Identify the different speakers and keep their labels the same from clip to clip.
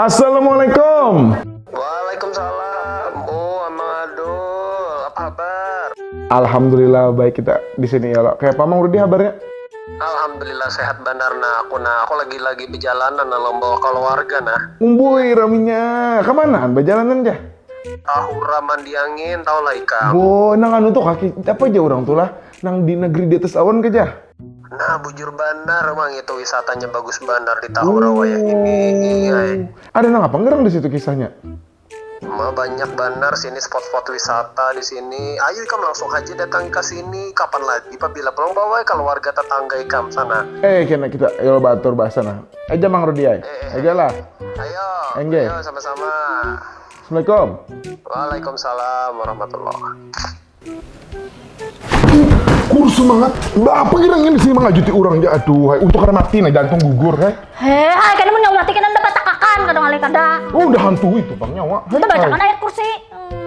Speaker 1: Assalamualaikum.
Speaker 2: Waalaikumsalam. Oh, Amang Adul, apa kabar?
Speaker 1: Alhamdulillah baik kita di sini ya lo. Kayak Pak Mang Rudi kabarnya?
Speaker 2: Alhamdulillah sehat benar aku lagi perjalanan bawa keluarga
Speaker 1: Umbui raminya. Kemana? Berjalanan aja.
Speaker 2: Tahura mandi angin tau lah ikam.
Speaker 1: Bo, nang anu tuh kaki apa aja orang tuh lah. Nang di negeri di atas awan keja.
Speaker 2: Nah, bujur benar emang itu wisatanya bagus benar di Tahura wayang ini.
Speaker 1: Ada nang apa ngerang di situ kisahnya?
Speaker 2: Banyak benar sini spot-spot wisata di sini. Ayo ikam langsung aja datang ke sini. Kapan lagi? Apabila pulang bawa keluarga tetangga ikam sana.
Speaker 1: Kena kita yo batur bahasa nah. Aja Mang Rudi ay. Aja lah.
Speaker 2: Ayo.
Speaker 1: Engge.
Speaker 2: Ayo sama-sama.
Speaker 1: Assalamualaikum.
Speaker 2: Waalaikumsalam warahmatullahi.
Speaker 1: Kurus semangat. Apa kira-kira di sini mengajuti orang aja. Aduh, untuk karena mati nih jantung gugur kan.
Speaker 3: Hei, kan mau nyawa mati kan anda batakakan kadang alih kada.
Speaker 1: Oh, udah hantu itu Bang nyawa.
Speaker 3: Kita bacakan ayat kursi.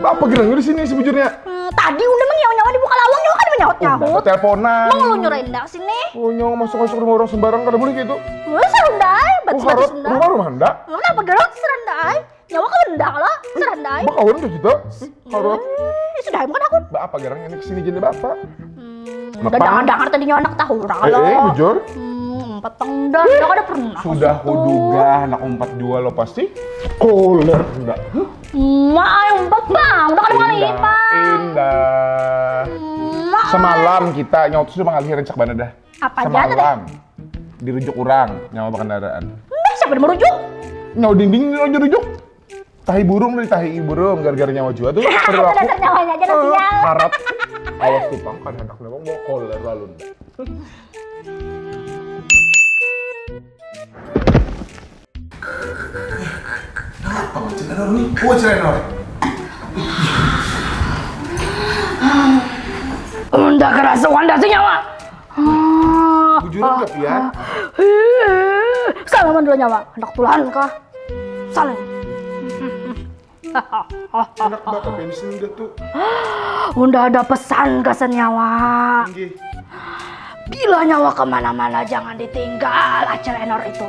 Speaker 1: Apa kira-kira di sini sebujurnya?
Speaker 3: Tadi udah menyawa di buka lawang nyawa kan menyahut-nyahut.
Speaker 1: Teleponan.
Speaker 3: Mau lu nyurain dak sini?
Speaker 1: Oh, nyawa masuk-masuk rumah orang sembarang kada boleh gitu.
Speaker 3: Serandai, batu-batu senda.
Speaker 1: Rumah Anda?
Speaker 3: Kenapa gerok serandai? Nyawa kan benda lah, serandai.
Speaker 1: Bakawan tuh kita. Harap.
Speaker 3: Sudah emang aku.
Speaker 1: Apa gerang ini kesini jadi bapak?
Speaker 3: Udah dengar tadi nyawa anak tahura lah.
Speaker 1: Jujur.
Speaker 3: Empat tengdan, udah kada pernah.
Speaker 1: Sudah kuduga anak 42 lo pasti. Koler enggak.
Speaker 3: Mak empat bang, udah kada kali pak.
Speaker 1: Indah. Semalam kita nyawa tuh sudah mengalih rencak mana dah.
Speaker 3: Apa aja
Speaker 1: semalam dirujuk orang nyawa kendaraan.
Speaker 3: Siapa yang merujuk?
Speaker 1: Nyawa dinding dirujuk. Tahi burung dari tahi burung gara-gara nyawa jua tuh. Perilaku.
Speaker 3: Dasar nyawanya aja nasinya.
Speaker 1: Harap. Awas tuh Bang, kan anak memang mau koler lalu. Apa macam ada ni? Kuat saya
Speaker 3: Udah kerasa wanda tuh nyawa.
Speaker 1: Bujur enggak ya?
Speaker 3: Salah dulu nyawa, hendak tulan kah? Salah.
Speaker 1: Anak bapak pensiun udah tuh.
Speaker 3: Udah ada pesan ke senyawa.
Speaker 1: Tinggi.
Speaker 3: Bila nyawa kemana-mana jangan ditinggal acel enor itu.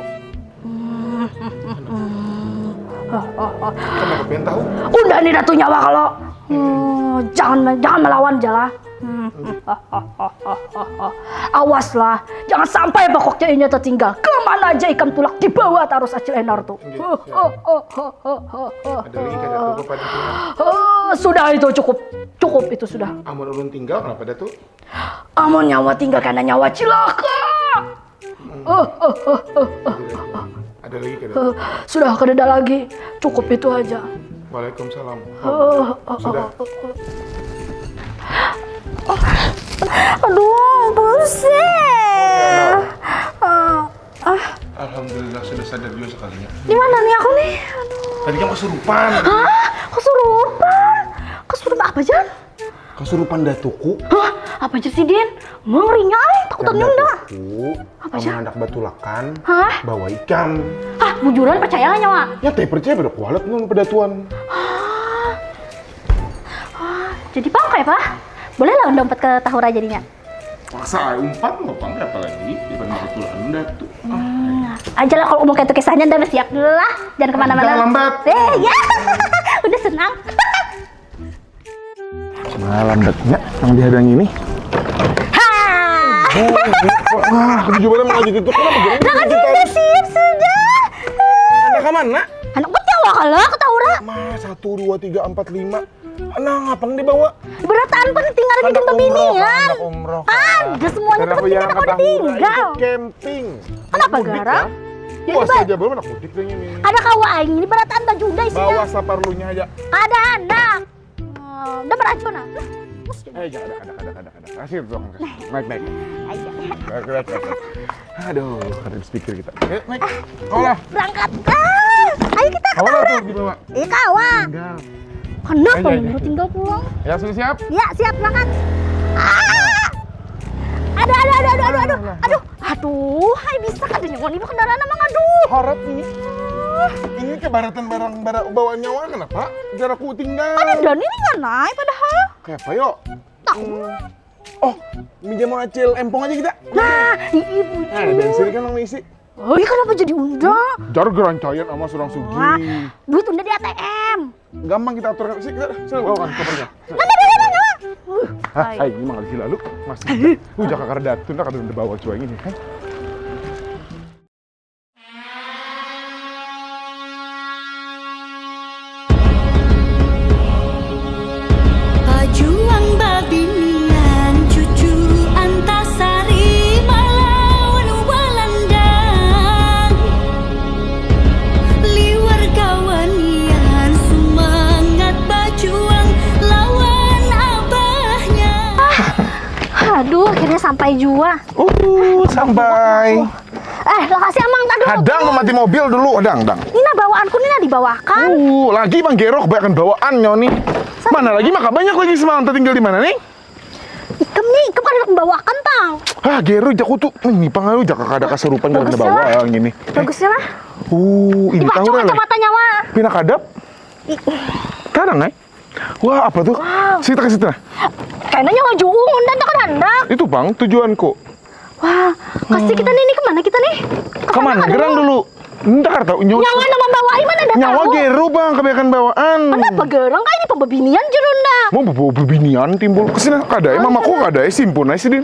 Speaker 1: Kenapa pengen tahu?
Speaker 3: Udah nih datu nyawa kalau jangan melawan aja lah. Awaslah, jangan sampai pokoknya ini tertinggal. Kemana aja ikan tulak dibawa taruh acil enor tuh.
Speaker 1: Ada lagi kada tuh pada tuh.
Speaker 3: Sudah itu cukup itu sudah.
Speaker 1: Amun ulun tinggal kenapa ada tuh?
Speaker 3: Amun nyawa tinggal karena nyawa cilaka.
Speaker 1: Ada lagi kada?
Speaker 3: Sudah kada lagi, cukup itu aja.
Speaker 1: Waalaikumsalam. Sudah.
Speaker 3: Aduh, pusing.
Speaker 1: Alhamdulillah sudah sadar juga sekalinya.
Speaker 3: Di mana nih aku nih? Aduh.
Speaker 1: Tadi kan kesurupan.
Speaker 3: Hah? Kesurupan? Kesurupan apa Jan?
Speaker 1: Kesurupan datuku.
Speaker 3: Hah? Apa aja sih Din? Mengerinya takutannya enggak.
Speaker 1: Apa sih? Hendak batulakan.
Speaker 3: Hah?
Speaker 1: Bawa ikan.
Speaker 3: Hah? Bujuran percaya nggak nyawa?
Speaker 1: Ya teh percaya pada kualat nun pedatuan.
Speaker 3: Jadi pangkai Pak? Boleh lah dompet ke Tahura jadinya?
Speaker 1: Masa umpan mau pangkai apa lagi? Daripada batulakan datu.
Speaker 3: Aja lah kalau mau kayak itu kisahnya udah siap dulu lah. Jangan kemana-mana.
Speaker 1: Jangan lambat.
Speaker 3: Ya. Udah senang.
Speaker 1: Nah lambatnya yang dihadang ini. Wah, kejujuran mengajut itu kenapa gini?
Speaker 3: Nah kan sudah siap sudah.
Speaker 1: Anak kemana?
Speaker 3: Anak berjawa kalau ke Tahura.
Speaker 1: Mas 1, 2, 3, 4, 5. Nah, ngapang dibawa?
Speaker 3: Berataan penting ada di tempat bini kan?
Speaker 1: Anak umroh.
Speaker 3: Ada semuanya
Speaker 1: Kenapa
Speaker 3: penting
Speaker 1: jarang
Speaker 3: ada
Speaker 1: kata
Speaker 3: tinggal.
Speaker 1: itu camping.
Speaker 3: Kenapa
Speaker 1: Mudik,
Speaker 3: gara?
Speaker 1: Ya? Puasa aja belum anak mudik deh ini.
Speaker 3: Ada kawain ini berataan baju udah isinya.
Speaker 1: Bawa saparlunya aja.
Speaker 3: Ada anak. Udah beracun ah.
Speaker 1: Jangan ada. Kasih dong. Naik.
Speaker 3: Aja.
Speaker 1: Naik. Aduh, ada di speaker kita. Naik. Kau lah.
Speaker 3: Berangkat. Ayo kita ke
Speaker 1: Kau lah
Speaker 3: Tahura.
Speaker 1: tuh dibawa.
Speaker 3: Kawan.
Speaker 1: Tinggal.
Speaker 3: Kenapa
Speaker 1: Ayo.
Speaker 3: mau tinggal pulang?
Speaker 1: Ya sudah siap?
Speaker 3: Ya, siap berangkat. Aduh, hai bisa kan nyawa ini kendaraan emang aduh.
Speaker 1: Harap ini. Ini kebaratan barang bawaan nyawa kenapa? Jarakku tinggal.
Speaker 3: Ada dan ini nggak naik padahal.
Speaker 1: Kayak apa yuk?
Speaker 3: Tahu.
Speaker 1: Oh, minjem mau acil empong aja kita.
Speaker 3: Nah, ibu.
Speaker 1: Nah, ada bensin kan yang isi.
Speaker 3: Oh, kenapa jadi unda?
Speaker 1: Jar gerancayan sama surang sugi.
Speaker 3: Wah, duit unda di ATM.
Speaker 1: Gampang kita atur. Sini, sini bawakan kopernya. Hai, ini mah gila lu. Masih. Jaka kardat tunda kada udah bawa cuy ini, kan?
Speaker 4: Pajuang babinian cucu Antasari melawan Walandang liwar kawanian semangat bajuang lawan abahnya.
Speaker 3: Aduh, akhirnya sampai juga.
Speaker 1: Sampai.
Speaker 3: Lokasi amang tadi.
Speaker 1: Hadang memati mobil dulu, hadang.
Speaker 3: Nina bawaanku Nina dibawakan.
Speaker 1: Lagi Bang Gero kebanyakan bawaannya nih. Mana lagi maka banyak lagi semalam tinggal di mana nih?
Speaker 3: Ikam kan ada membawakan tang.
Speaker 1: Gero jaku tuh ini pengaruh jaka kada keserupan dalam
Speaker 3: Bagusnya
Speaker 1: bawa
Speaker 3: lah.
Speaker 1: yang ini.
Speaker 3: Bagusnya lah.
Speaker 1: Ini
Speaker 3: Dibaca
Speaker 1: tahu lah.
Speaker 3: kacamata nyawa.
Speaker 1: Pina kadap? Kadang Wah, apa tuh?
Speaker 3: Wow.
Speaker 1: Sita ke situ nah.
Speaker 3: Kayaknya nyawa juung unda kan hendak.
Speaker 1: Itu Bang, tujuanku.
Speaker 3: Wah, kasih kita nih kemana kita nih?
Speaker 1: Kemana? Gerang dulu. Entar tahu nyawa.
Speaker 3: Nyawa nama bawa mana ada
Speaker 1: Nyawa
Speaker 3: tahu.
Speaker 1: Gero Bang, kebanyakan bawaan.
Speaker 3: Kenapa gerang kayak ini pembebinian jerunda.
Speaker 1: Mau bawa bebinian timbul kesini kada mamaku kada simpun aja sih.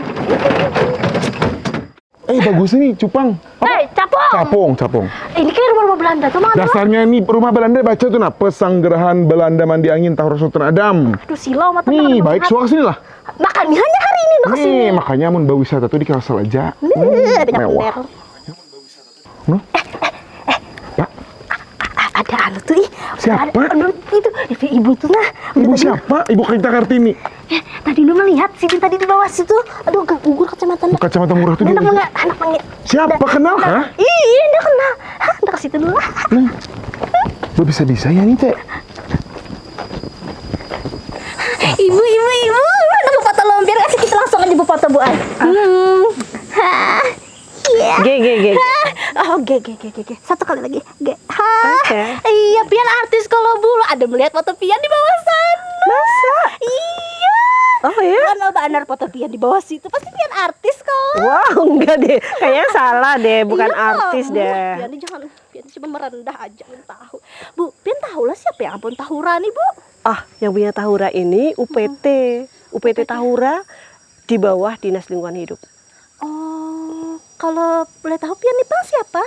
Speaker 1: Bagus nih cupang. Capong.
Speaker 3: Ini kayak rumah Belanda tuh mana?
Speaker 1: Dasarnya nih rumah Belanda baca tuh nah Pesanggerahan Belanda Mandi Angin Tahun Sultan Adam.
Speaker 3: Aduh silau mata.
Speaker 1: Nih baik suara sini lah.
Speaker 3: Makanya hanya hari ini nak kesini.
Speaker 1: Nih makanya mun bawa wisata tuh di Kalsel aja.
Speaker 3: Banyak
Speaker 1: Mewah. Pak,
Speaker 3: ada anu tuh ih.
Speaker 1: Siapa?
Speaker 3: Itu ibu tuh nah.
Speaker 1: ibu siapa? Ibu Kita Kartini.
Speaker 3: Tadi lu melihat sini tadi di bawah situ. Aduh, gugur kacamata.
Speaker 1: Kacamata murah tuh dia.
Speaker 3: Anak panggil.
Speaker 1: Siapa kenal kah?
Speaker 3: Iya, dia kenal. Udah ke situ dulu lah.
Speaker 1: Lu bisa-bisa ya nih, Teh.
Speaker 3: Ibu. Ada foto lompir kasih kita langsung aja bu foto bu Ay.
Speaker 5: G.
Speaker 3: Oh, G. Satu kali lagi. G.
Speaker 5: Oke.
Speaker 3: Iya, Pian artis kalau bulu. Ada melihat foto Pian di bawah sana. Masa? Iya.
Speaker 5: Oh ya?
Speaker 3: Kan banner foto Pian di bawah situ. Pasti Pian artis kok.
Speaker 5: Wow, enggak deh. Kayaknya salah deh, bukan
Speaker 3: Iya,
Speaker 5: artis deh.
Speaker 3: Pian ini jangan. Pian cuma merendah aja. Pian tahu. Bu, Pian tahu lah siapa yang ampun Tahura nih, Bu.
Speaker 5: Ah, yang punya Tahura ini UPT. UPT Tahura di bawah Dinas Lingkungan Hidup.
Speaker 3: Oh, kalau boleh tahu Pian nih Bang siapa?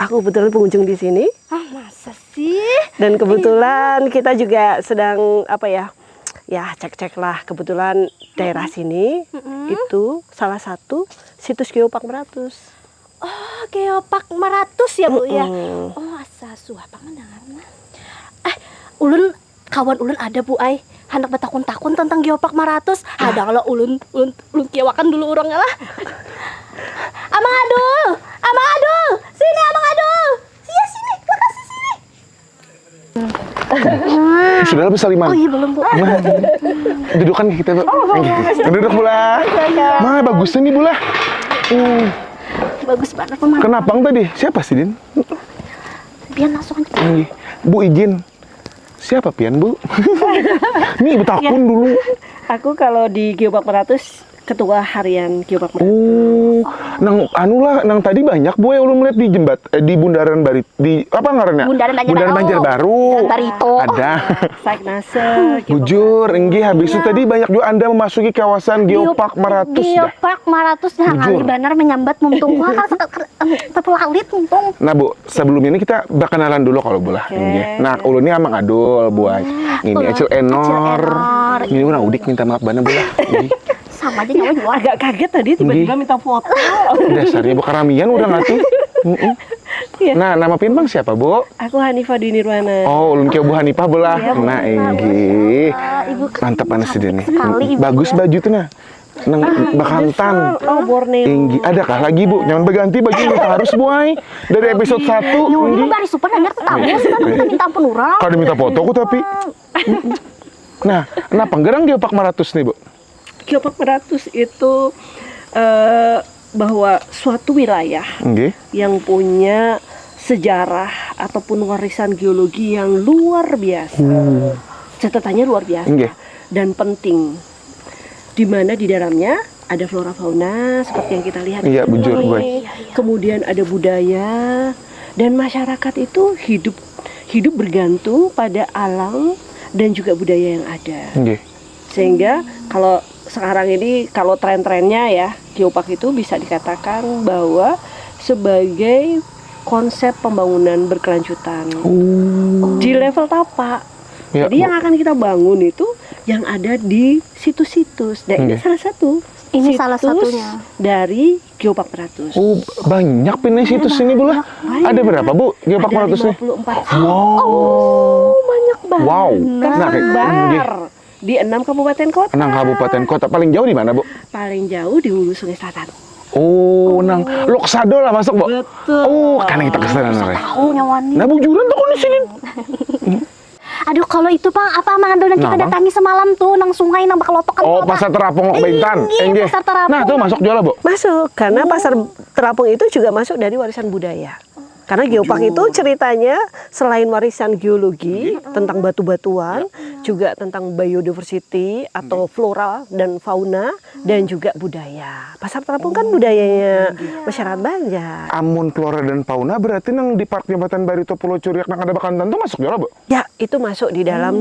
Speaker 5: Aku kebetulan pengunjung di sini
Speaker 3: Masa sih?
Speaker 5: dan kebetulan kita juga sedang apa ya? Ya, cek-cek lah. Kebetulan daerah sini itu salah satu situs Geopark Meratus.
Speaker 3: Oh, Geopark Meratus ya, Bu ya. Oh, asa suah pangandangan. Ulun kawan ulun ada Bu Ai. Hendak bertakun-takun tentang Geopark Meratus. Ada kalau ulun kiawakan dulu orangnya lah. Amang Adul. Sini Amang Adul. Iya sini, makasih sini.
Speaker 1: Sudah lebih saliman.
Speaker 3: Oh iya belum Bu.
Speaker 1: Dudukan kita, Bu. Duduk Bula. Mah bagusnya nih Bula.
Speaker 3: Bagus banget pemandangan.
Speaker 1: Kenapa tadi? Siapa sih, Din?
Speaker 3: Biar langsung aja.
Speaker 1: Bu izin. Siapa Pian, Bu? Nih betakun dulu.
Speaker 5: Aku kalau di Geopark Meratus ketua harian Geopark Meratus.
Speaker 1: Oh, nang tadi banyak Bu ulun melihat di di Bundaran Barit di apa ngarannya?
Speaker 3: Bundaran
Speaker 1: Banjarbaru.
Speaker 3: Bundaran Barito.
Speaker 1: Ada.
Speaker 5: Saiknase.
Speaker 1: Bujur, enggih habis itu tadi banyak juga Anda memasuki kawasan Geopark Meratus dah.
Speaker 3: Geopark Meratus dah
Speaker 1: Bujur.
Speaker 3: kali benar menyambat muntung gua kan tepelalit muntung.
Speaker 1: Nah Bu, sebelum ini kita berkenalan dulu kalau boleh. Enggih. Nah, ulun ini Amang Adul, buat ini Acil Enor. Ini udah udik minta maaf bana boleh.
Speaker 3: Sama aja nyawa juga.
Speaker 5: Agak kaget tadi tiba-tiba minta foto.
Speaker 1: Dasarnya Bu Karamian udah ngatu.
Speaker 5: Iya.
Speaker 1: Nah, nama Pian Bang siapa, Bu?
Speaker 5: Aku Hanifah Dwi Nirwana.
Speaker 1: Oh, ulun kaya Bu Hanifah belah. Nah, enggih.
Speaker 3: Ibu
Speaker 1: Mantap panas sih ini.
Speaker 3: sekali, Ibu.
Speaker 1: Bagus baju tuh nah. Nang Bakantan.
Speaker 5: Oh, Borneo.
Speaker 1: Tinggi. Adakah lagi, Bu? Jangan berganti baju kita harus, Boy. Dari episode 1.
Speaker 3: Nyuruh bari super nanya tahu ya kita minta ampun orang.
Speaker 1: Kada minta foto aku tapi. Nah, kenapa gerang Geopark Meratus nih, Bu?
Speaker 5: Geopark Meratus itu bahwa suatu wilayah
Speaker 1: Nggih.
Speaker 5: yang punya sejarah ataupun warisan geologi yang luar biasa. Catatannya luar biasa
Speaker 1: Nggih.
Speaker 5: dan penting. Di mana di dalamnya ada flora fauna seperti yang kita lihat
Speaker 1: Iya,
Speaker 5: di sini.
Speaker 1: bujur, Boy.
Speaker 5: Kemudian ada budaya dan masyarakat itu hidup bergantung pada alam dan juga budaya yang ada.
Speaker 1: Nggih.
Speaker 5: Sehingga kalau sekarang ini kalau tren-trennya ya, geopark itu bisa dikatakan bahwa sebagai konsep pembangunan berkelanjutan di level tapak.
Speaker 1: Ya,
Speaker 5: Jadi yang akan kita bangun itu yang ada di situs-situs. Dan ini
Speaker 1: Oke.
Speaker 5: salah satu.
Speaker 3: Ini salah
Speaker 5: situs
Speaker 3: satunya.
Speaker 5: dari Geopark Meratus.
Speaker 1: Oh, banyak pindah situs ini, Bu lah.
Speaker 5: Banyak.
Speaker 1: Ada berapa, Bu? Geopark
Speaker 5: Ada
Speaker 1: Meratus nih?
Speaker 5: 54.
Speaker 1: Wow.
Speaker 5: Oh, banyak banget.
Speaker 1: Wow. Nah, kayak
Speaker 5: Tersebar di 6 kabupaten kota.
Speaker 1: 6 kabupaten kota. Paling jauh di mana, Bu?
Speaker 5: Paling jauh di hulu Sungai Selatan.
Speaker 1: Oh, nang Loksado lah masuk, Bu.
Speaker 5: Betul.
Speaker 1: Oh, karena kita kesana nang.
Speaker 3: Tahu nyawani.
Speaker 1: Nah, bujuran tuh di sini.
Speaker 3: Aduh, kalau itu Bang, apa mangandol yang kita
Speaker 1: Nah, Bang.
Speaker 3: datangi semalam tuh nang sungai nang Bakalotok kan.
Speaker 1: Oh, Pasar Terapung Bintan.
Speaker 3: Iya,
Speaker 1: Enggih.
Speaker 3: Pasar Terapung.
Speaker 1: Nah, tuh masuk jual, Bu.
Speaker 5: Masuk, karena pasar terapung itu juga masuk dari warisan budaya. Karena geopark itu ceritanya selain warisan geologi tentang batu-batuan, juga tentang biodiversity atau flora dan fauna dan juga budaya. Pasar terapung kan budayanya masyarakat Banjar.
Speaker 1: Amun flora dan fauna berarti nang di Park Jabatan Barito Pulau Curiak nang ada Bakantan tuh masuk jual, Bu.
Speaker 5: Ya, itu masuk di dalam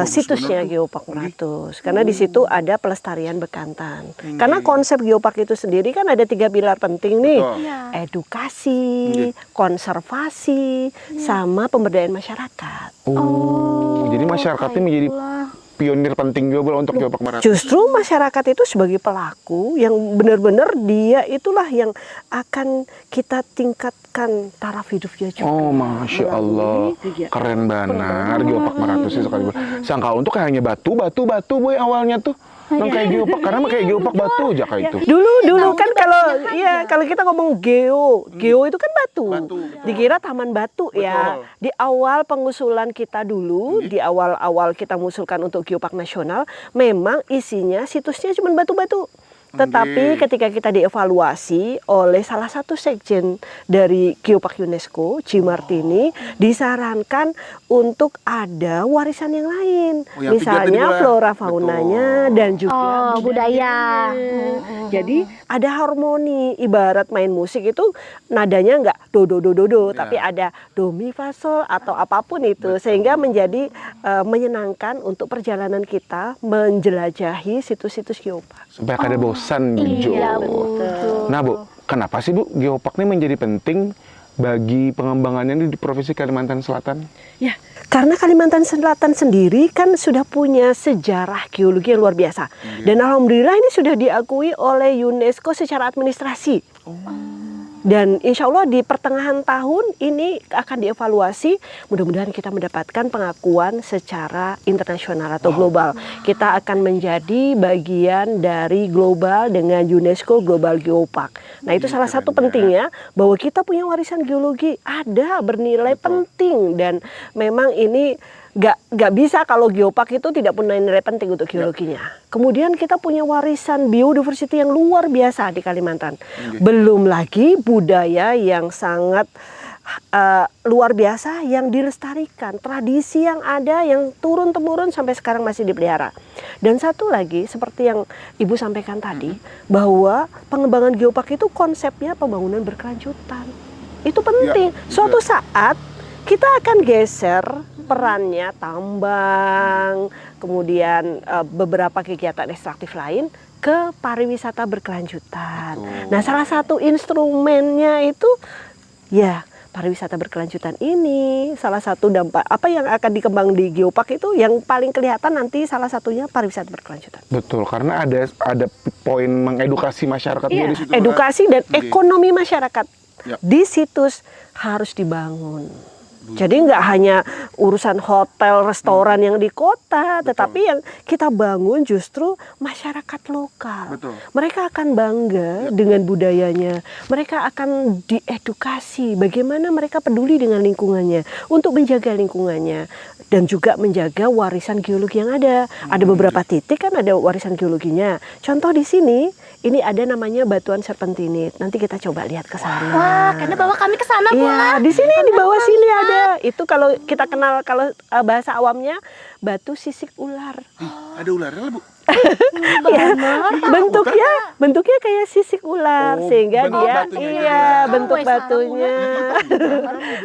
Speaker 5: situsnya Geopark Meratus. Karena di situ ada pelestarian bekantan. Karena konsep Geopark itu sendiri kan ada 3 pilar penting nih.
Speaker 1: Betul.
Speaker 3: Iya.
Speaker 5: Edukasi, konservasi, sama pemberdayaan masyarakat.
Speaker 1: Oh, jadi masyarakatnya menjadi pionir penting juga, Bu, untuk Geopark Meratus.
Speaker 5: Justru masyarakat itu sebagai pelaku yang benar-benar dia itulah yang akan kita tingkatkan taraf hidupnya juga.
Speaker 1: Oh, Masya Allah.
Speaker 5: kegiatan
Speaker 1: Keren benar Geopark Meratus sih sekali. Sangka untuk kayak hanya batu, Boy, awalnya tuh. Nang kayak geopark, karena mah kayak geopark batu aja kayak itu.
Speaker 5: Dulu kan kalau kita ngomong geo itu kan batu. Dikira taman batu ya. Di awal pengusulan kita dulu, di awal-awal kita mengusulkan untuk geopark nasional, memang isinya situsnya cuma batu-batu. Tetapi ketika kita dievaluasi oleh salah satu sekjen dari Geopark UNESCO, G. Martini, disarankan untuk ada warisan yang lain.
Speaker 1: Oh, yang 3 tadi,
Speaker 5: Misalnya
Speaker 1: Bu, ya?
Speaker 5: flora faunanya dan juga
Speaker 3: budaya.
Speaker 5: jadi ada harmoni, ibarat main musik itu nadanya nggak do do do do do, tapi ada do mi fa sol atau apapun itu, sehingga menjadi menyenangkan untuk perjalanan kita menjelajahi situs-situs geopark.
Speaker 1: Supaya kada bosan gitu.
Speaker 3: Iya, betul.
Speaker 1: Nah, Bu, kenapa sih, Bu, geopark ini menjadi penting bagi pengembangannya di Provinsi Kalimantan Selatan?
Speaker 5: Ya, karena Kalimantan Selatan sendiri kan sudah punya sejarah geologi yang luar biasa. Dan alhamdulillah ini sudah diakui oleh UNESCO secara administrasi. Dan insya Allah di pertengahan tahun ini akan dievaluasi, mudah-mudahan kita mendapatkan pengakuan secara internasional atau global. Kita akan menjadi bagian dari global dengan UNESCO Global Geopark. Nah, itu salah satu pentingnya bahwa kita punya warisan geologi ada bernilai penting, dan memang ini Gak bisa kalau geopark itu tidak punya nilai penting untuk geologinya. Kemudian kita punya warisan biodiversity yang luar biasa di Kalimantan. Belum lagi budaya yang sangat luar biasa yang dilestarikan, tradisi yang ada yang turun-temurun sampai sekarang masih dipelihara. Dan satu lagi seperti yang Ibu sampaikan tadi, bahwa pengembangan geopark itu konsepnya pembangunan berkelanjutan. Itu penting. Suatu saat kita akan geser perannya tambang, kemudian beberapa kegiatan ekstraktif lain ke pariwisata berkelanjutan. Nah, salah satu instrumennya itu ya pariwisata berkelanjutan ini. Salah satu dampak apa yang akan dikembang di geopark itu yang paling kelihatan nanti salah satunya pariwisata berkelanjutan.
Speaker 1: Betul, karena ada poin mengedukasi masyarakat juga di situ.
Speaker 5: Edukasi dan ekonomi masyarakat di situs harus dibangun. Jadi nggak hanya urusan hotel, restoran yang di kota, tetapi yang kita bangun justru masyarakat lokal. Mereka akan bangga dengan budayanya. Mereka akan diedukasi bagaimana mereka peduli dengan lingkungannya, untuk menjaga lingkungannya dan juga menjaga warisan geologi yang ada. Ada beberapa titik kan ada warisan geologinya. Contoh di sini, ini ada namanya batuan serpentinit. Nanti kita coba lihat ke sana.
Speaker 3: Wah, karena bawa kami ke sana pula.
Speaker 5: Iya, di sini di bawah sini ada. Itu kalau kita kenal, kalau bahasa awamnya batu sisik ular.
Speaker 1: Ada ularnya, Bu?
Speaker 5: bentuknya kayak sisik ular
Speaker 1: Oh,
Speaker 5: sehingga
Speaker 1: bentuk
Speaker 5: dia
Speaker 1: batunya.
Speaker 5: bentuk
Speaker 3: Wes,
Speaker 5: batunya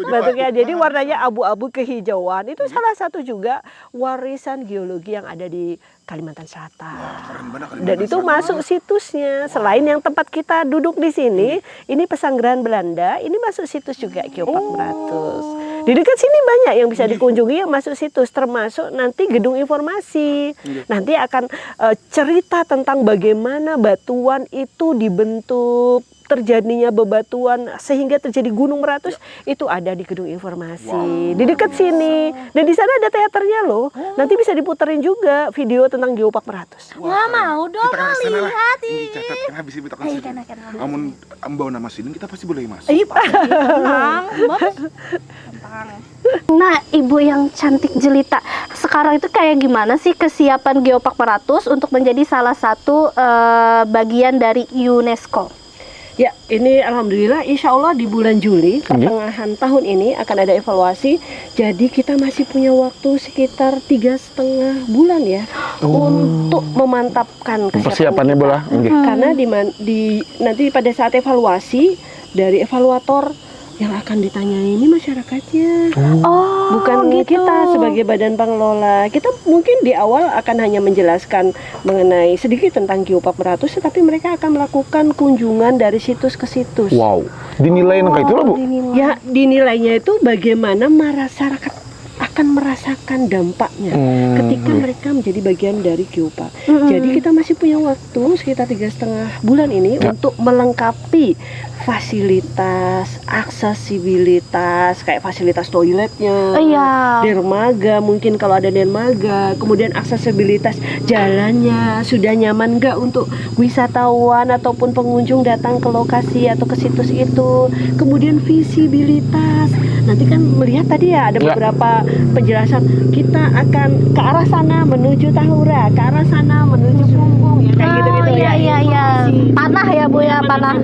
Speaker 5: bentuknya jadi warnanya abu-abu kehijauan itu salah satu juga warisan geologi yang ada di Kalimantan Selatan. Dan itu masuk situsnya. Selain yang tempat kita duduk di sini, ini Pesanggerahan Belanda, ini masuk situs juga Geopark Meratus. Di dekat sini banyak yang bisa dikunjungi yang masuk situs, termasuk nanti gedung informasi. Nanti akan cerita tentang bagaimana batuan itu dibentuk, terjadinya bebatuan sehingga terjadi Gunung Meratus itu ada di gedung informasi di dekat sini. Dan di sana ada teaternya loh. Nanti bisa diputerin juga video tentang Geopark Meratus.
Speaker 3: Wah, mau dong
Speaker 1: Kita kan kesana lah.
Speaker 3: lihat
Speaker 1: Ini
Speaker 3: ih.
Speaker 1: catat kan habis kita kan
Speaker 3: Ayo,
Speaker 1: sini.
Speaker 3: kan.
Speaker 1: Amun ambau nama sini kita pasti boleh masuk.
Speaker 3: Ih, tenang, Bos. Tenang. Nah, Ibu yang cantik jelita, sekarang itu kayak gimana sih kesiapan Geopark Meratus untuk menjadi salah satu bagian dari UNESCO?
Speaker 5: Ya, ini alhamdulillah insya Allah di bulan Juli pertengahan tahun ini akan ada evaluasi. Jadi kita masih punya waktu sekitar 3,5 bulan ya untuk memantapkan
Speaker 1: Persiapannya
Speaker 5: kita.
Speaker 1: bola. Nggih.
Speaker 5: Karena nanti pada saat evaluasi dari evaluator yang akan ditanyai ini masyarakatnya.
Speaker 3: Oh,
Speaker 5: Bukan
Speaker 3: gitu.
Speaker 5: kita sebagai badan pengelola. Kita mungkin di awal akan hanya menjelaskan mengenai sedikit tentang Geopark Meratus, tetapi mereka akan melakukan kunjungan dari situs ke situs.
Speaker 1: Wow. Dinilai nangka itu lah, Bu.
Speaker 5: Ya, dinilainya itu bagaimana masyarakat akan merasakan dampaknya ketika mereka menjadi bagian dari Geopark. Jadi kita masih punya waktu sekitar 3,5 bulan ini untuk melengkapi fasilitas, aksesibilitas, kayak fasilitas toiletnya,
Speaker 3: Iya.
Speaker 5: dermaga, mungkin kalau ada dermaga, kemudian aksesibilitas jalannya, sudah nyaman nggak untuk wisatawan ataupun pengunjung datang ke lokasi atau ke situs itu, kemudian visibilitas, nanti kan melihat tadi ya ada beberapa penjelasan, kita akan ke arah sana menuju Tahura, ke arah sana menuju Punggung, ya kayak gitu-gitu ya.
Speaker 3: Iya. Panah ya, Bu ya, panah.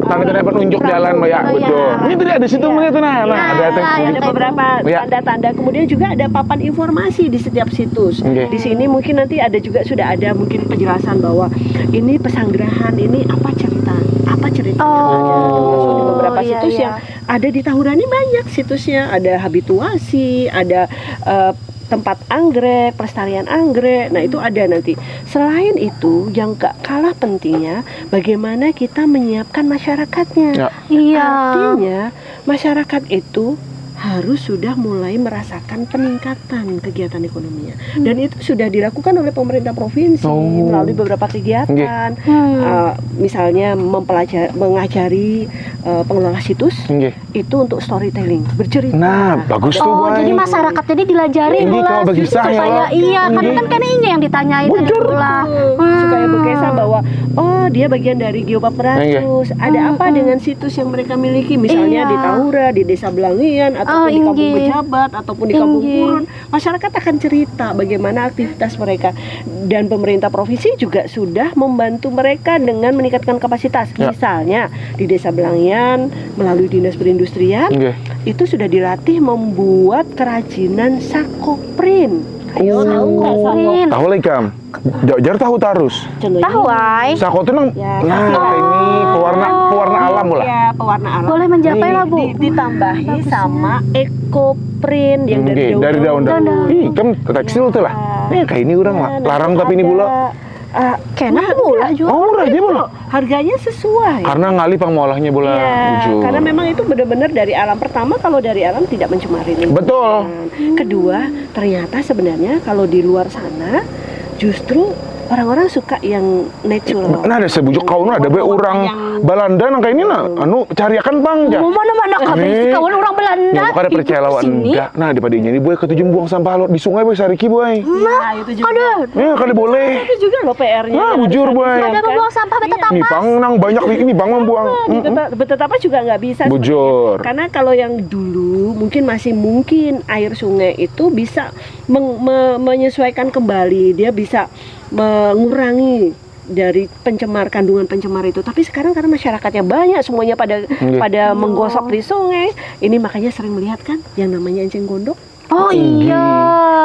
Speaker 1: Tanda-tanda penunjuk jalan, Mbak ya.
Speaker 3: Oh, iya.
Speaker 1: Betul. Ini tadi ada situ melihat nah, ada teh.
Speaker 5: Ada beberapa
Speaker 1: Ya.
Speaker 5: tanda-tanda, kemudian juga ada papan informasi di setiap situs.
Speaker 1: Oke.
Speaker 5: Di sini mungkin nanti ada juga sudah ada mungkin penjelasan bahwa ini pesanggerahan, ini apa ceritanya. Termasuk di beberapa
Speaker 3: iya,
Speaker 5: situs
Speaker 3: iya.
Speaker 5: yang ada di Tahura ini banyak situsnya, ada habituasi, ada tempat anggrek, pelestarian anggrek. Nah, itu ada nanti. Selain itu, yang gak kalah pentingnya bagaimana kita menyiapkan masyarakatnya.
Speaker 1: Ya.
Speaker 3: Iya.
Speaker 5: Artinya masyarakat itu harus sudah mulai merasakan peningkatan kegiatan ekonominya, dan itu sudah dilakukan oleh pemerintah provinsi melalui beberapa kegiatan, misalnya mengajari pengelola situs
Speaker 1: Nggih.
Speaker 5: itu untuk storytelling, bercerita.
Speaker 1: Nah, bagus tuh,
Speaker 3: Oh,
Speaker 1: Boy.
Speaker 3: jadi masyarakat ini dilajari
Speaker 1: Ini
Speaker 3: pula
Speaker 1: kalau bagi saya,
Speaker 3: supaya iya, karena
Speaker 1: ini.
Speaker 3: kan ini yang ditanyain tadi pula.
Speaker 5: Supaya berkesan bahwa oh dia bagian dari Geopark Meratus, ada apa dengan situs yang mereka miliki, misalnya
Speaker 3: Iya.
Speaker 5: di Tahura, di Desa Belangian, ataupun di Kampung Bejabat, ataupun di Kampung Purun. Masyarakat akan cerita bagaimana aktivitas mereka, dan pemerintah provinsi juga sudah membantu mereka dengan meningkatkan kapasitas. Misalnya di Desa Belangian melalui Dinas Perindustrian
Speaker 1: Nggih.
Speaker 5: itu sudah dilatih membuat kerajinan sakoprin. Ayo tahu nggak sakoprin?
Speaker 1: Tahu lagi, Kam. Jar tahu tarus.
Speaker 5: Contohnya
Speaker 3: Tahu, ay.
Speaker 1: Sako itu nang
Speaker 5: Ya,
Speaker 1: ini pewarna alam lah.
Speaker 5: ya, pewarna alam.
Speaker 3: Boleh mencapai lah, Bu.
Speaker 5: Ditambahi sama ekoprint yang
Speaker 1: Nggih, dari daun-daun. Ih, kan tekstil tuh lah. Kayak ini orang lah. Larang tapi ini pula.
Speaker 3: Kena pula juga.
Speaker 1: Oh, murah aja pula.
Speaker 5: Harganya sesuai.
Speaker 1: Karena ngali pengolahnya pula.
Speaker 5: Iya,
Speaker 1: Jujur.
Speaker 5: karena memang itu benar-benar dari alam. Pertama, kalau dari alam tidak mencemari lingkungan.
Speaker 1: Betul.
Speaker 5: Kedua, ternyata sebenarnya kalau di luar sana justru orang-orang suka yang natural.
Speaker 1: Nah, ada sebujuk kau ada be orang Belanda nang kayak ini nah anu cariakan bang ja.
Speaker 3: Mana kabeh
Speaker 1: Nih.
Speaker 3: kawan orang Belanda.
Speaker 1: Ya bukan ada percaya lawan enggak. Nah, di padinya ini boy ketujung buang sampah lo di sungai boy sariki boy.
Speaker 5: Nah, itu juga.
Speaker 3: Ada.
Speaker 1: Ya kali boleh.
Speaker 5: Itu juga loh PR-nya.
Speaker 1: Nah, bujur boy.
Speaker 3: Ada membuang sampah betul
Speaker 1: Nih bang nang banyak ini bang membuang.
Speaker 5: Betapa juga nggak bisa.
Speaker 1: Bujur.
Speaker 5: sebenarnya. Karena kalau yang dulu mungkin air sungai itu bisa menyesuaikan kembali, dia bisa mengurangi dari kandungan pencemar itu. Tapi sekarang karena masyarakatnya banyak, semuanya pada menggosok di sungai, ini makanya sering melihat kan yang namanya enceng gondok.
Speaker 3: Oh iya.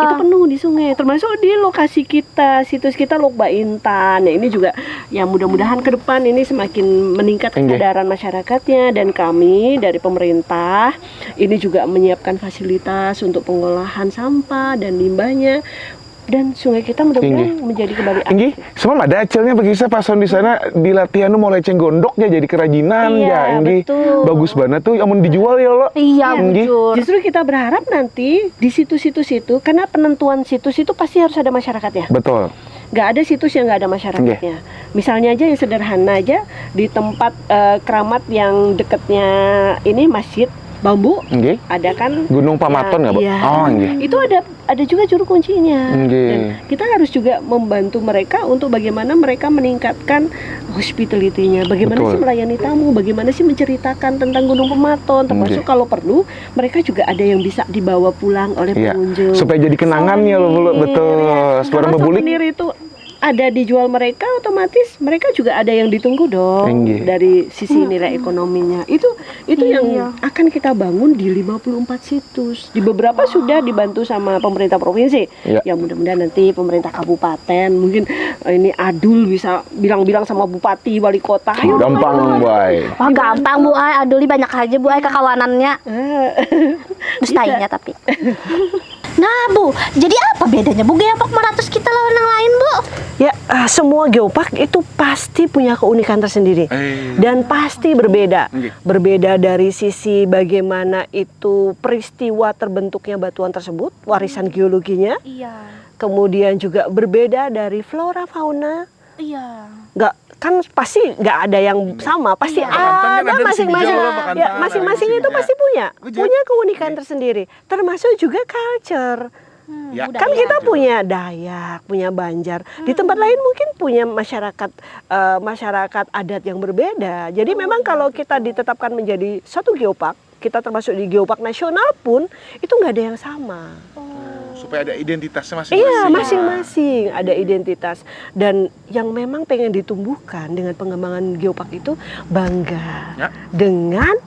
Speaker 5: Itu penuh di sungai, termasuk di lokasi kita, situs kita Lok Baintan. Ya, ini juga ya mudah-mudahan ke depan ini semakin meningkat kesadaran masyarakatnya, dan kami dari pemerintah ini juga menyiapkan fasilitas untuk pengolahan sampah dan limbahnya, dan sungai kita mudah-mudahan menjadi kembali
Speaker 1: Inggi, semua ada hasilnya bagi saya pason di sana di latihan mulai cenggondoknya jadi kerajinan ya, Inggi.
Speaker 5: betul.
Speaker 1: Bagus banget tuh, amun dijual ya lo.
Speaker 3: Iya,
Speaker 1: Inggi.
Speaker 3: bujur.
Speaker 5: Justru kita berharap nanti di situs-situs itu, karena penentuan situs itu pasti harus ada masyarakatnya.
Speaker 1: Betul.
Speaker 5: Nggak ada situs yang nggak ada masyarakatnya. Misalnya aja yang sederhana aja, di tempat keramat yang dekatnya ini masjid bambu,
Speaker 1: Inggi.
Speaker 5: ada kan
Speaker 1: Gunung Pamaton nggak, Bu?
Speaker 5: iya.
Speaker 1: Oh, Inggi.
Speaker 5: Itu ada juga juru kuncinya.
Speaker 1: Nggih.
Speaker 5: Dan kita harus juga membantu mereka untuk bagaimana mereka meningkatkan hospitality-nya, bagaimana
Speaker 1: Betul.
Speaker 5: sih melayani tamu, bagaimana sih menceritakan tentang Gunung Pematon, termasuk kalau perlu mereka juga ada yang bisa dibawa pulang oleh
Speaker 1: Iya.
Speaker 5: pengunjung.
Speaker 1: Supaya jadi kenangannya lo, Bu. Betul. Suara
Speaker 5: Kalau
Speaker 1: bebulik.
Speaker 5: souvenir itu ada dijual mereka, otomatis mereka juga ada yang ditunggu dong
Speaker 1: Tinggi.
Speaker 5: dari sisi nilai ekonominya. Itu yang akan kita bangun di 54 situs. Di beberapa sudah dibantu sama pemerintah provinsi.
Speaker 1: Iya.
Speaker 5: Ya mudah-mudahan nanti pemerintah kabupaten mungkin ini Adul bisa bilang-bilang sama bupati, wali kota. Ayo dong,
Speaker 1: Gampang, Boy.
Speaker 3: Wah, gampang Bu Ai, aduli banyak aja Bu Ai kekawanannya. Dustainya tapi. Nah Bu, jadi apa bedanya Bu Geopark Maratus kita lawan yang lain Bu?
Speaker 5: Ya, semua geopark itu pasti punya keunikan tersendiri dan pasti berbeda. Berbeda dari sisi bagaimana itu peristiwa terbentuknya batuan tersebut, warisan geologinya.
Speaker 3: Iya.
Speaker 5: Kemudian juga berbeda dari flora fauna.
Speaker 3: Iya.
Speaker 5: Nggak, kan pasti nggak ada yang sama, pasti
Speaker 1: Bakantan kan
Speaker 5: ada
Speaker 1: ada di
Speaker 5: masing-masing.
Speaker 1: sini juga, Bakantan
Speaker 5: Ya,
Speaker 1: ada
Speaker 5: masing-masing
Speaker 1: di sini.
Speaker 5: itu pasti punya
Speaker 1: Wujud.
Speaker 5: keunikan tersendiri. Termasuk juga culture.
Speaker 1: Ya.
Speaker 5: Kan kita punya Dayak, punya Banjar. Di tempat lain mungkin punya masyarakat adat yang berbeda. Jadi memang kalau kita ditetapkan menjadi satu geopark, kita termasuk di geopark nasional pun itu nggak ada yang sama.
Speaker 1: Supaya ada identitasnya masing-masing.
Speaker 5: Iya, masing-masing ada identitas. Dan yang memang pengen ditumbuhkan dengan pengembangan geopark itu bangga
Speaker 1: Ya.
Speaker 5: dengan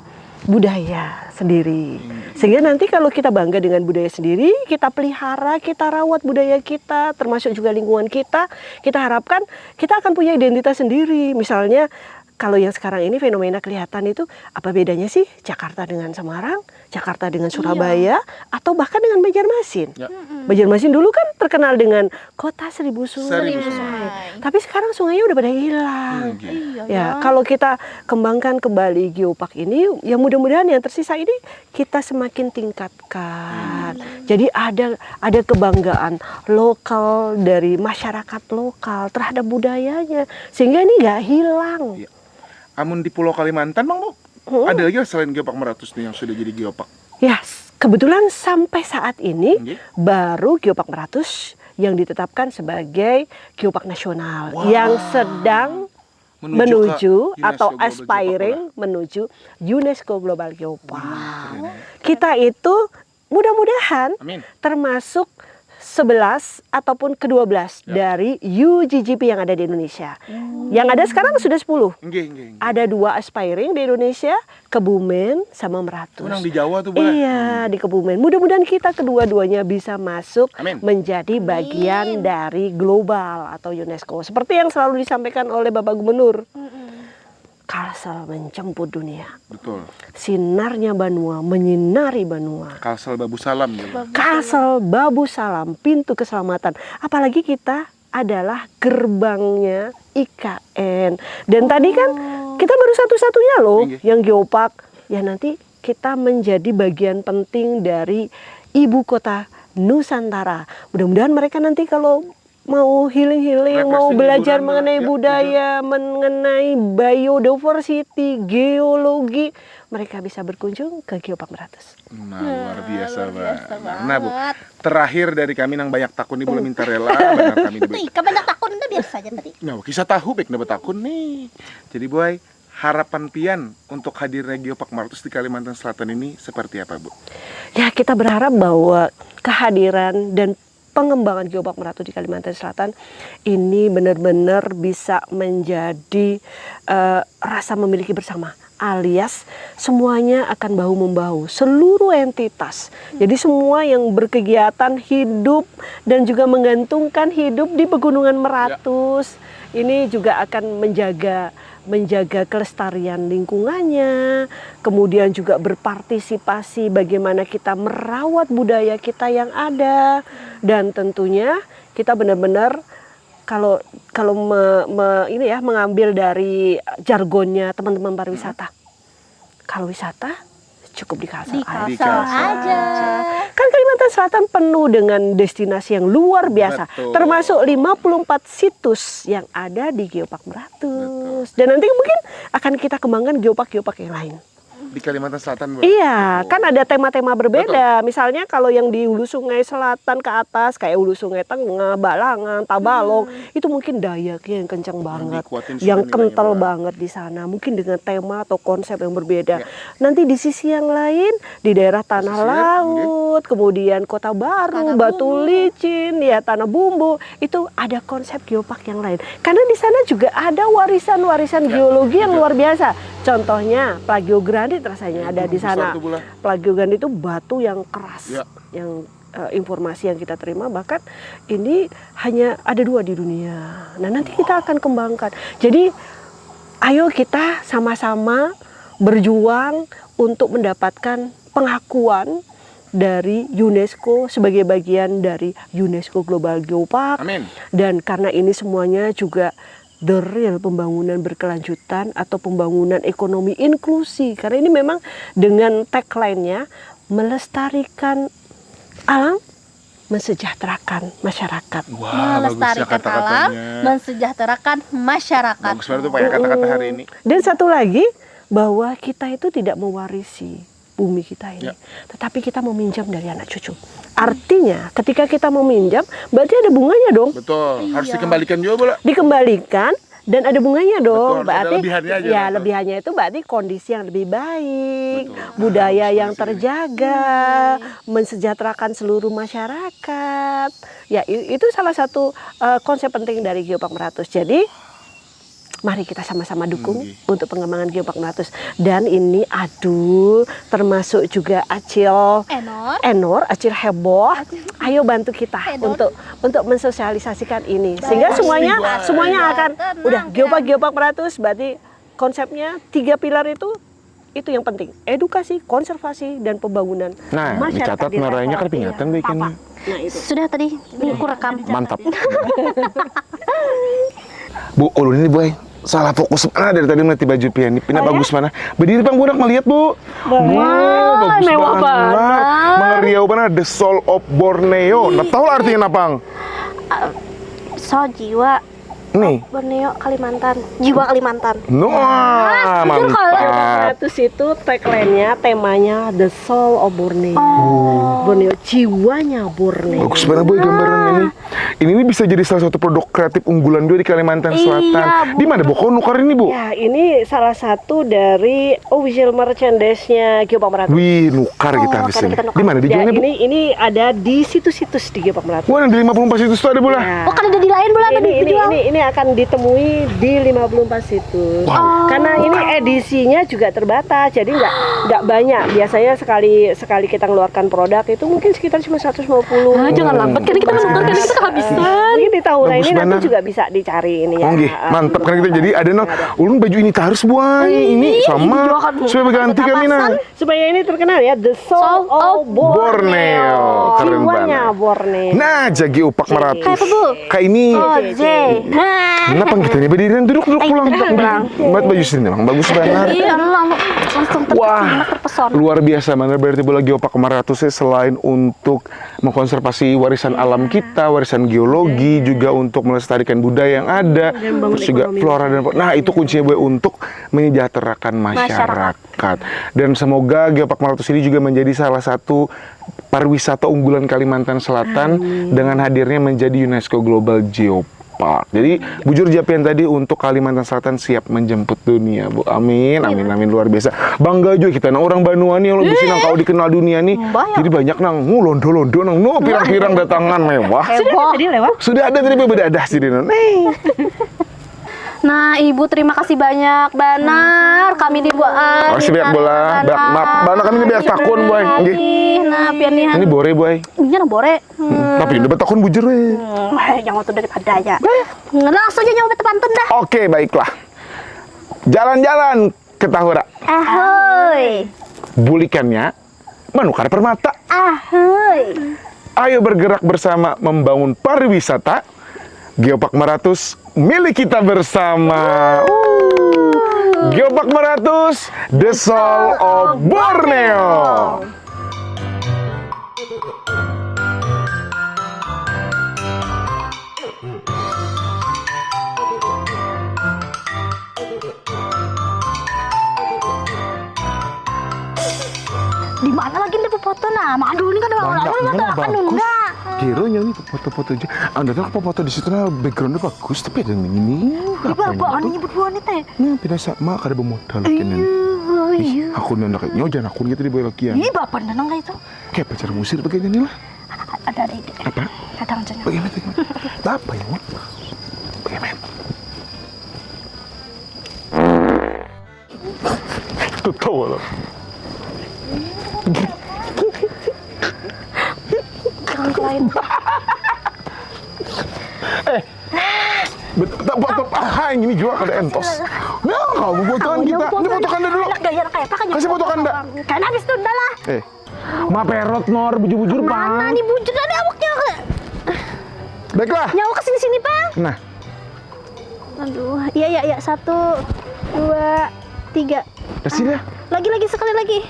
Speaker 5: budaya sendiri. Sehingga nanti kalau kita bangga dengan budaya sendiri, kita pelihara, kita rawat budaya kita, termasuk juga lingkungan kita harapkan kita akan punya identitas sendiri. Misalnya kalau yang sekarang ini fenomena kelihatan itu apa bedanya sih Jakarta dengan Semarang, Jakarta dengan Surabaya, atau bahkan dengan Banjarmasin.
Speaker 1: Ya.
Speaker 5: Banjarmasin dulu kan terkenal dengan kota 1000 sungai.
Speaker 1: 1000 sungai.
Speaker 5: Tapi sekarang sungainya udah pada hilang.
Speaker 3: Iya.
Speaker 5: Ya, kalau kita kembangkan kembali geopark ini, ya mudah-mudahan yang tersisa ini kita semakin tingkatkan. Jadi ada kebanggaan lokal dari masyarakat lokal terhadap budayanya, sehingga ini nggak hilang.
Speaker 1: Iya. Amun di Pulau Kalimantan, Bang, Bu, ada lagi selain Geopark Maratus nih yang sudah jadi geopark?
Speaker 5: Ya, kebetulan sampai saat ini
Speaker 1: Nggih.
Speaker 5: baru Geopark Maratus yang ditetapkan sebagai geopark nasional yang sedang menuju
Speaker 1: ke
Speaker 5: atau
Speaker 1: UNESCO Global
Speaker 5: aspiring menuju UNESCO Global Geopark. Kita itu mudah-mudahan
Speaker 1: Amin.
Speaker 5: termasuk 11 ataupun ke-12 dari UGGP yang ada di Indonesia. Yang ada sekarang sudah 10.
Speaker 1: Nggih.
Speaker 5: Ada 2 aspiring di Indonesia, Kebumen sama Meratus.
Speaker 1: Menang di Jawa tuh, Bu.
Speaker 5: Iya, di Kebumen. Mudah-mudahan kita kedua-duanya bisa masuk
Speaker 1: Amin.
Speaker 5: menjadi bagian dari global atau UNESCO. Seperti yang selalu disampaikan oleh Bapak Gubernur. Kalsel menjemput dunia.
Speaker 1: Betul.
Speaker 5: Sinarnya Banua menyinari Banua.
Speaker 1: Kalsel Babu Salam ya, Bu.
Speaker 5: Kalsel Babu Salam, pintu keselamatan. Apalagi kita adalah gerbangnya IKN. Dan tadi kan kita baru satu-satunya loh
Speaker 1: Iya.
Speaker 5: yang geopark. Ya nanti kita menjadi bagian penting dari ibu kota Nusantara. Mudah-mudahan mereka nanti kalau mau healing, mau
Speaker 1: Refreshing
Speaker 5: belajar
Speaker 1: liburan,
Speaker 5: mengenai
Speaker 1: ya,
Speaker 5: budaya, mengenai biodiversity, geologi, mereka bisa berkunjung ke Geopark Maratus.
Speaker 1: Nah, luar biasa, Bang. Nah, Bu, terakhir dari kami nang banyak takun nih boleh minta rela benar kami
Speaker 3: Ih, kebanyak takun udah biasa aja tadi.
Speaker 1: Nah, kisah tahu baik dapat takun nih. Jadi, Boy, harapan pian untuk hadirnya Geopark Maratus di Kalimantan Selatan ini seperti apa, Bu?
Speaker 5: Ya, kita berharap bahwa kehadiran dan pengembangan Geopark Maratus di Kalimantan Selatan ini benar-benar bisa menjadi rasa memiliki bersama alias semuanya akan bahu-membahu, seluruh entitas. Jadi semua yang berkegiatan hidup dan juga menggantungkan hidup di Pegunungan Meratus ini juga akan menjaga kelestarian lingkungannya, kemudian juga berpartisipasi bagaimana kita merawat budaya kita yang ada, dan tentunya kita benar-benar kalau mengambil dari jargonnya teman-teman pariwisata, kalau wisata cukup di Kalsel
Speaker 3: aja.
Speaker 5: Kan Kalimantan Selatan penuh dengan destinasi yang luar biasa.
Speaker 1: Betul.
Speaker 5: Termasuk 54 situs yang ada di Geopark Meratus. Dan nanti mungkin akan kita kembangkan geopark-geopark yang lain.
Speaker 1: Di Kalimantan Selatan, Bu.
Speaker 5: Iya, kan ada tema-tema berbeda. Misalnya kalau yang di Hulu Sungai Selatan ke atas, kayak Hulu Sungai Tengah, Balangan, Tabalong, itu mungkin Dayaknya yang kencang banget,
Speaker 1: dikuatin
Speaker 5: yang
Speaker 1: sudah
Speaker 5: kental
Speaker 1: nilainya,
Speaker 5: banget di sana. Mungkin dengan tema atau konsep yang berbeda. Nanti di sisi yang lain, di daerah Tanah Laut, kemudian Kota Baru,
Speaker 3: Tanah
Speaker 5: Batu Licin, ya Tanah Bumbu, itu ada konsep geopark yang lain. Karena di sana juga ada warisan-warisan geologi yang luar biasa. Contohnya plagiogranit rasanya ada di sana. Plagiogranit itu batu yang keras, yang informasi yang kita terima bahkan ini hanya ada 2 di dunia. Nah nanti kita akan kembangkan. Jadi ayo kita sama-sama berjuang untuk mendapatkan pengakuan dari UNESCO sebagai bagian dari UNESCO Global Geopark.
Speaker 1: Amin.
Speaker 5: Dan karena ini semuanya juga the real pembangunan berkelanjutan atau pembangunan ekonomi inklusi. Karena ini memang dengan tagline-nya melestarikan alam, mensejahterakan masyarakat.
Speaker 1: Wah,
Speaker 3: Melestarikan alam, mensejahterakan masyarakat.
Speaker 1: Bagus banget tuh pakai kata-kata hari ini.
Speaker 5: Dan satu lagi, bahwa kita itu tidak mewarisi bumi kita ini, tetapi kita meminjam dari anak cucu. Artinya ketika kita meminjam berarti ada bunganya dong.
Speaker 1: Betul, harus dikembalikan juga, Bu.
Speaker 5: Dikembalikan dan ada bunganya dong.
Speaker 1: Betul,
Speaker 5: berarti
Speaker 1: ada lebihannya aja,
Speaker 5: ya
Speaker 1: betul.
Speaker 5: lebihannya itu berarti kondisi yang lebih baik,
Speaker 1: Betul.
Speaker 5: budaya yang terjaga, mensejahterakan seluruh masyarakat. Ya itu salah satu konsep penting dari Geopark Meratus. Jadi mari kita sama-sama dukung untuk pengembangan Geopark Meratus. Dan ini termasuk juga Acil Enor, Acil heboh. Ayo bantu kita untuk mensosialisasikan ini. Sehingga semuanya akan udah Geopark Meratus berarti konsepnya 3 pilar itu yang penting. Edukasi, konservasi, dan pembangunan
Speaker 1: Nah,
Speaker 5: masyarakat
Speaker 1: dicatat
Speaker 5: di
Speaker 1: naranya
Speaker 5: level
Speaker 1: kan ingatan Bu ikannya.
Speaker 5: Nah, itu.
Speaker 3: Sudah tadi, ini aku rekam.
Speaker 1: Mantap. Bu, ulun ini Bu, salah fokus mana dari tadi melihat baju pian. Pindah bagus mana? Berdiri Bang Budak melihat Bu. Wow, bagus
Speaker 5: mewah
Speaker 1: banget. Mengeriau banget, The Soul of Borneo. Nah, tahu artinya apa, Bang?
Speaker 3: So jiwa
Speaker 1: Nih.
Speaker 3: Borneo Kalimantan, jiwa Kalimantan.
Speaker 1: Wah,
Speaker 5: Geopark
Speaker 1: mantap.
Speaker 5: Meratus itu tagline-nya, temanya The Soul of Borneo. Borneo, jiwanya Borneo.
Speaker 1: Bagus banget Bu gambaran ini. Ini bisa jadi salah satu produk kreatif unggulan juga di Kalimantan Selatan. Di mana Bu? Kok nukar ini Bu?
Speaker 5: Ya, ini salah satu dari official merchandise-nya Geopark Meratus.
Speaker 1: Wih, nukar kita habis ini.
Speaker 3: kita nukar.
Speaker 1: Di mana
Speaker 5: Ya,
Speaker 1: dijualnya Bu?
Speaker 5: ini ada di situs-situs di Geopark Meratus.
Speaker 1: Wah, yang di 54 situs itu ada Bu lah.
Speaker 5: Ya.
Speaker 3: Oh, kan ada di lain pula tadi dijual.
Speaker 5: Ini akan ditemui di 54 situs. Karena ini edisinya juga terbatas, jadi nggak banyak. Biasanya sekali kita ngeluarkan produk itu mungkin sekitar cuma 150.
Speaker 3: Jangan lambat, karena kita menukar, karena kita kehabisan.
Speaker 5: Ini di tahun
Speaker 1: Bagus
Speaker 5: ini nanti
Speaker 1: banget.
Speaker 5: juga bisa dicari ini ya.
Speaker 1: Oh, nggih. Mantap kan kita jadi ada nang ulun baju ini harus buat ini sama supaya berganti kami nah.
Speaker 5: Supaya ini terkenal ya, The Soul of Borneo.
Speaker 1: Keren
Speaker 5: Jiwanya
Speaker 1: banget.
Speaker 5: Borneo.
Speaker 1: Nah, Geopark Meratus.
Speaker 3: Kayak apa, Bu?
Speaker 1: Kayak ini.
Speaker 3: J.
Speaker 1: Kenapa kita nih berdirian duduk pulang. Buat baju sini Bang, bagus banget.
Speaker 3: Iya, langsung
Speaker 1: Wah,
Speaker 3: terpesona.
Speaker 1: luar biasa mana berarti bola Geopark Meratus selain untuk mengkonservasi warisan alam kita, warisan geologi, juga untuk melestarikan budaya yang ada, terus juga flora dan fauna. Nah, itu kuncinya Bu untuk menyejahterakan masyarakat. Dan semoga Geopark Meratus ini juga menjadi salah satu pariwisata unggulan Kalimantan Selatan dengan hadirnya menjadi UNESCO Global Geopark. Jadi bujur japian tadi untuk Kalimantan Selatan siap menjemput dunia Bu. Amin, amin, amin, luar biasa. Bangga juga kita nang orang Banuani yang lebih nang kau dikenal dunia nih. Jadi banyak nang londo-londo nang pirang-pirang datangan mewah.
Speaker 5: Sudah tadi lewat.
Speaker 1: Sudah ada tadi bedadah sih Dino.
Speaker 3: Nah, Ibu terima kasih banyak, Banar. Kami dibuat.
Speaker 1: Makasih banyak bola. Maaf, bana kami ini biasa takun, boy. Nggih.
Speaker 3: Nah, pian nih.
Speaker 1: Ini bore, boy.
Speaker 3: Ini na bore.
Speaker 1: Tapi udah takun bujur, we.
Speaker 3: Jangan tuh daripada ya. Langsung aja nyoba pantun dah.
Speaker 1: Oke, baiklah. Jalan-jalan ke Tahura.
Speaker 3: Ahoy.
Speaker 1: Bulikannya menukar permata.
Speaker 3: Ahoy.
Speaker 1: Ayo bergerak bersama membangun pariwisata. Geopark Marathus milik kita bersama. Geopark Marathus, the soul of Borneo.
Speaker 3: Di mana lagi nih foto nah? Aduh ini kan
Speaker 1: Bagus. Kira yang ini foto-foto aja. Anda tahu foto di situ nah backgroundnya bagus, tapi ada yang ini.
Speaker 3: Apa ini berdua nih teh?
Speaker 1: Nah, tidak sama kada bermodal kenen. Ih, aku nanda kayak nyojan aku gitu di bawah lakian.
Speaker 3: Ini bapak nenang kayak itu.
Speaker 1: Kayak pacar musir begini nih lah.
Speaker 3: Ada ide.
Speaker 1: Apa?
Speaker 3: Kadang aja.
Speaker 1: Bagaimana? Apa ya, Mak? Bagaimana? Tuh tahu lah.
Speaker 3: Jangan lain.
Speaker 1: Betul, ini juga kada entos. Nah, kamu fotokan kita. Ini fotokan dulu.
Speaker 3: Gaya kayak apa kan?
Speaker 1: Kasih foto Kanda.
Speaker 3: Kan habis itu udah lah.
Speaker 1: Ma perot nor bujur-bujur,
Speaker 3: Mana
Speaker 1: Pak.
Speaker 3: nih bujur ada awaknya?
Speaker 1: Baiklah.
Speaker 3: Nyawa kesini sini, Pak.
Speaker 1: Nah,
Speaker 3: Aduh, iya 1, 2, 3.
Speaker 1: kasih dah.
Speaker 3: Lagi sekali lagi.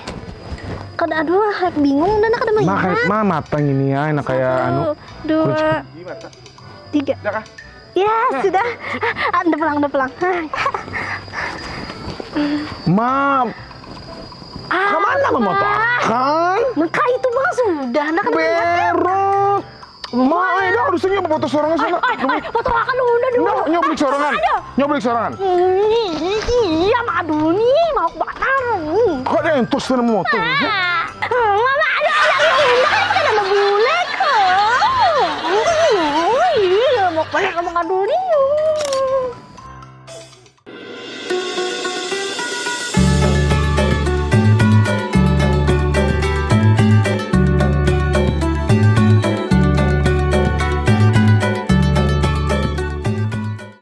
Speaker 3: Kada aduh, bingung dan kada main.
Speaker 1: Ma matang ini ya, enak kayak anu.
Speaker 3: 2, 3. Ya, sudah. Anda pulang.
Speaker 1: Ma, kemana memotongkan?
Speaker 3: Maka itu bang sudah, anda kada melihat.
Speaker 1: Berot. Ma, ini harusnya foto sorangan sana.
Speaker 3: Foto akan udah dulu.
Speaker 1: Nah, nyoblik sorangan. Nyoblik sorangan.
Speaker 3: Iya, aduh nih, mau bakar.
Speaker 1: Kok ada yang tos dalam motor?
Speaker 3: Mama ada kan ada bule kok. Iya, mau banyak ngomong aduh nih.